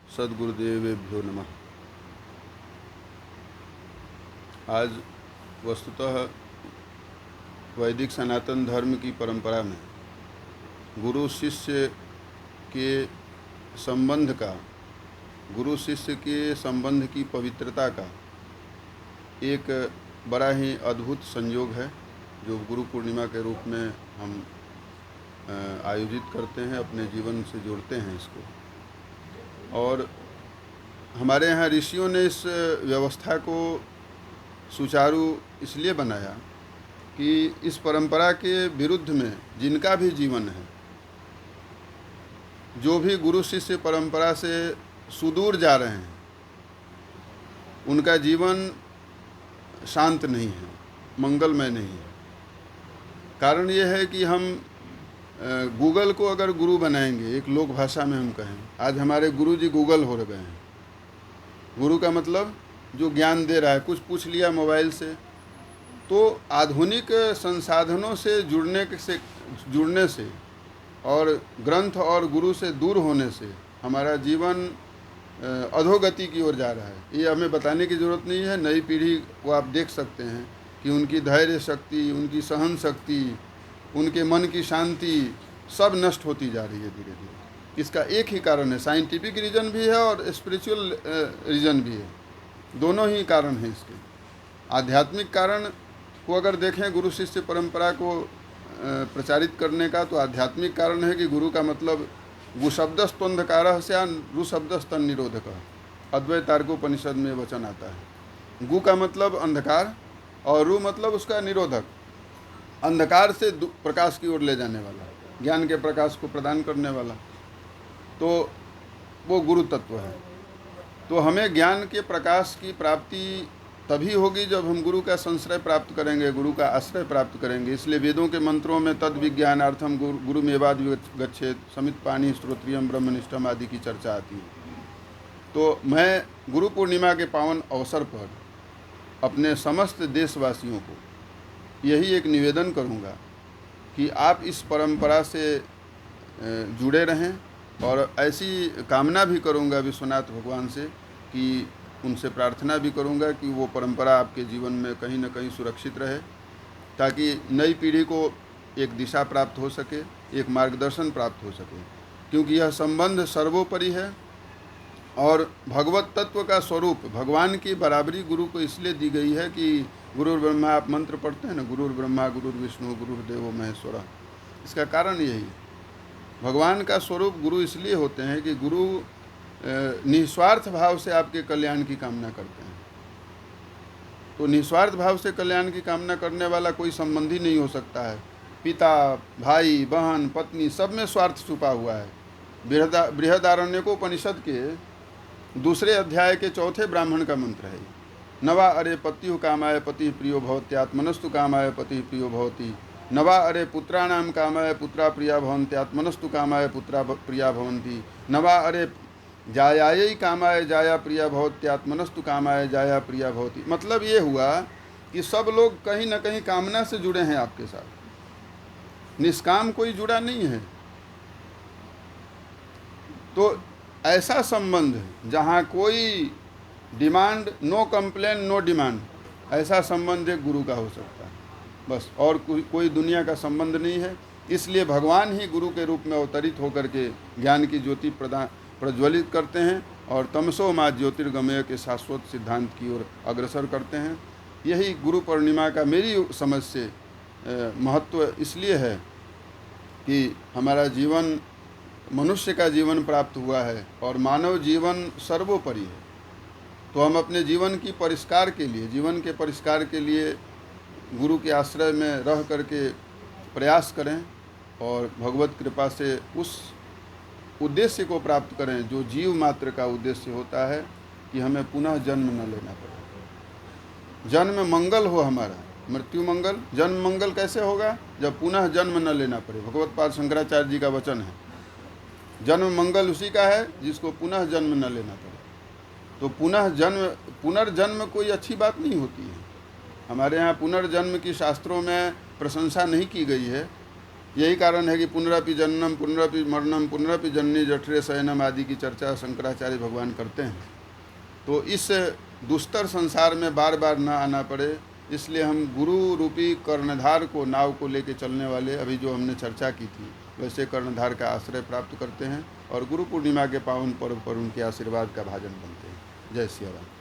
सद्गुरुदेवेभ्यो नमः। आज वस्तुतः वैदिक सनातन धर्म की परंपरा में गुरु शिष्य के संबंध का, गुरु शिष्य के संबंध की पवित्रता का एक बड़ा ही अद्भुत संयोग है, जो गुरु पूर्णिमा के रूप में हम आयोजित करते हैं, अपने जीवन से जोड़ते हैं इसको। और हमारे यहाँ ऋषियों ने इस व्यवस्था को सुचारू इसलिए बनाया कि इस परंपरा के विरुद्ध में जिनका भी जीवन है, जो भी गुरु शिष्य परंपरा से सुदूर जा रहे हैं, उनका जीवन शांत नहीं है, मंगलमय नहीं है। कारण ये है कि हम गूगल को अगर गुरु बनाएंगे, एक लोक भाषा में हम कहें, आज हमारे गुरु जी गूगल हो गए हैं। गुरु का मतलब जो ज्ञान दे रहा है, कुछ पूछ लिया मोबाइल से, तो आधुनिक संसाधनों से जुड़ने से और ग्रंथ और गुरु से दूर होने से हमारा जीवन अधोगति की ओर जा रहा है। ये हमें बताने की ज़रूरत नहीं है। नई पीढ़ी को आप देख सकते हैं कि उनकी धैर्य शक्ति, उनकी सहन शक्ति, उनके मन की शांति सब नष्ट होती जा रही है धीरे धीरे। इसका एक ही कारण है, साइंटिफिक रीज़न भी है और स्पिरिचुअल रीज़न भी है। दोनों ही कारण हैं इसके। आध्यात्मिक कारण को अगर देखें, गुरु शिष्य परंपरा को प्रचारित करने का, तो आध्यात्मिक कारण है कि गुरु का मतलब गु शब्दस्तंधकार से रु शब्दस्तन निरोधक, अद्वैत तार्कोपनिषद में वचन आता है। गु का मतलब अंधकार और रु मतलब उसका निरोधक, अंधकार से प्रकाश की ओर ले जाने वाला, ज्ञान के प्रकाश को प्रदान करने वाला, तो वो गुरु तत्व है। तो हमें ज्ञान के प्रकाश की प्राप्ति तभी होगी जब हम गुरु का संश्रय प्राप्त करेंगे, गुरु का आश्रय प्राप्त करेंगे। इसलिए वेदों के मंत्रों में तद विज्ञानार्थम गुरुमेवाद गच्छेत, समित पाणी श्रोत्रियम ब्रह्मनिष्ठम आदि की चर्चा आती है। तो मैं गुरु पूर्णिमा के पावन अवसर पर अपने समस्त देशवासियों को यही एक निवेदन करूंगा कि आप इस परंपरा से जुड़े रहें, और ऐसी कामना भी करूंगा विश्वनाथ भगवान से, कि उनसे प्रार्थना भी करूंगा कि वो परंपरा आपके जीवन में कहीं न कहीं सुरक्षित रहे, ताकि नई पीढ़ी को एक दिशा प्राप्त हो सके, एक मार्गदर्शन प्राप्त हो सके। क्योंकि यह संबंध सर्वोपरि है और भगवत तत्व का स्वरूप, भगवान की बराबरी गुरु को इसलिए दी गई है कि गुरुर् ब्रह्मा, आप मंत्र पढ़ते हैं ना, गुरुर् ब्रह्मा गुरुर्विष्णु गुरुर्देवो महेश्वरः। इसका कारण यही है। भगवान का स्वरूप गुरु इसलिए होते हैं कि गुरु निस्वार्थ भाव से आपके कल्याण की कामना करते हैं। तो निस्वार्थ भाव से कल्याण की कामना करने वाला कोई संबंधी नहीं हो सकता है। पिता, भाई, बहन, पत्नी, सब में स्वार्थ छुपा हुआ है। बृहदारण्यकोपनिषद के 2 अध्याय के 4 ब्राह्मण का मंत्र है, नवा अरे पत्युः कामाय पतिः प्रियो भवत्यात्मनस्तु कामाय पतिः प्रियो भवति, नवा अरे पुत्राणाम कामाय पुत्रा प्रिया भवन्त्यात्मनस्तु कामाय पुत्रा प्रिया भवन्ति, नवा अरे जायायै कामाय जाया प्रिया भवत्यात्मनस्तु कामाय जाया प्रिया भवति। मतलब ये हुआ कि सब लोग कहीं न कहीं कामना से जुड़े हैं आपके साथ, निष्काम कोई जुड़ा नहीं है। तो ऐसा संबंध जहाँ कोई demand, no complain no demand, ऐसा संबंध एक गुरु का हो सकता है बस, और कोई दुनिया का संबंध नहीं है। इसलिए भगवान ही गुरु के रूप में अवतरित होकर के ज्ञान की ज्योति प्रज्वलित करते हैं और तमसो मा ज्योतिर्गमय के शाश्वत सिद्धांत की ओर अग्रसर करते हैं। यही गुरु पूर्णिमा का मेरी समझ से महत्व इसलिए है कि हमारा जीवन, मनुष्य का जीवन प्राप्त हुआ है और मानव जीवन सर्वोपरि है। तो हम अपने जीवन की परिष्कार के लिए, जीवन के परिष्कार के लिए गुरु के आश्रय में रह करके प्रयास करें और भगवत कृपा से उस उद्देश्य को प्राप्त करें जो जीव मात्र का उद्देश्य होता है, कि हमें पुनः जन्म न लेना पड़े। जन्म मंगल हो हमारा, मृत्यु मंगल। जन्म मंगल कैसे होगा? जब पुनः जन्म न लेना पड़े। भगवत पाद शंकराचार्य जी का वचन है, जन्म मंगल उसी का है जिसको पुनः जन्म न लेना पड़े। तो पुनर्जन्म कोई अच्छी बात नहीं होती है। हमारे यहाँ पुनर्जन्म की शास्त्रों में प्रशंसा नहीं की गई है, यही कारण है कि पुनरपि जन्नम पुनरपि मरणम पुनरपि जननी जठरे शयनम आदि की चर्चा शंकराचार्य भगवान करते हैं। तो इस दुस्तर संसार में बार बार न आना पड़े, इसलिए हम गुरु रूपी कर्णधार को, नाव को लेके चलने वाले, अभी जो हमने चर्चा की थी वैसे कर्णधार का आश्रय प्राप्त करते हैं और गुरु पूर्णिमा के पावन पर्व पर उनके आशीर्वाद का भाजन बनते हैं। जय सिया राम।